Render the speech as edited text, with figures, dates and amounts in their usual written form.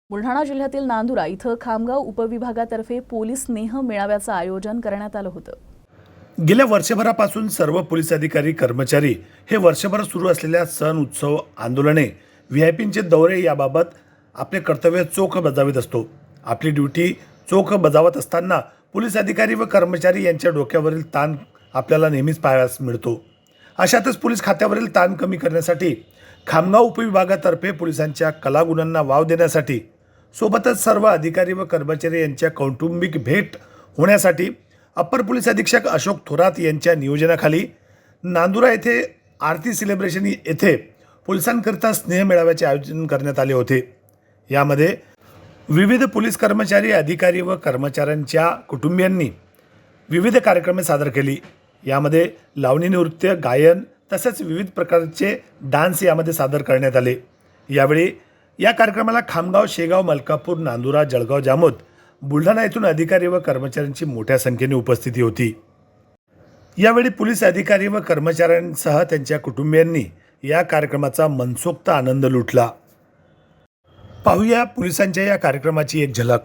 बुलढाणा जिल्ह्यातील नांदुरा इथं खामगाव उपविभागातर्फे पोलीस स्नेह मेळाव्याचं आयोजन करण्यात आलं होतं। गेल्या वर्षभरापासून सर्व पोलीस अधिकारी कर्मचारी हे वर्षभर सुरू असलेल्या सण उत्सव आंदोलने व्हीआयपींचे दौरे याबाबत आपले कर्तव्य चोख बजावत असतो। आपली ड्युटी चोख बजावत असताना पोलीस अधिकारी व कर्मचारी यांच्या डोक्यावरील ताण आपल्याला नेहमीच पाहायला मिळतो। अशातच पोलीस खात्यावरील ताण कमी करण्यासाठी खामगाव उपविभागातर्फे पोलिसांच्या कलागुणांना वाव देण्यासाठी सोबतच सर्व अधिकारी व कर्मचारी यांच्या कौटुंबिक भेट होण्यासाठी अप्पर पोलीस अधीक्षक अशोक थोरात यांच्या नियोजनाखाली नांदुरा येथे आरती सेलिब्रेशन येथे पोलिसांकरिता स्नेह मेळाव्याचे आयोजन करण्यात आले होते। यामध्ये विविध पोलीस कर्मचारी अधिकारी व कर्मचाऱ्यांच्या कुटुंबियांनी विविध कार्यक्रम सादर केली। यामध्ये लावणी नृत्य, गायन तसेच विविध प्रकारचे डान्स यामध्ये सादर करण्यात आले। यावेळी या कार्यक्रमाला खामगाव, शेगाव, मलकापूर, नांदुरा, जळगाव, जामोद, बुलढाणा येथून अधिकारी व कर्मचाऱ्यांची मोठ्या संख्येने उपस्थिती होती। यावेळी पोलीस अधिकारी व कर्मचाऱ्यांसह त्यांच्या कुटुंबियांनी या कार्यक्रमाचा मनसोक्त आनंद लुटला। पाहूया पोलिसांच्या या कार्यक्रमाची एक झलक।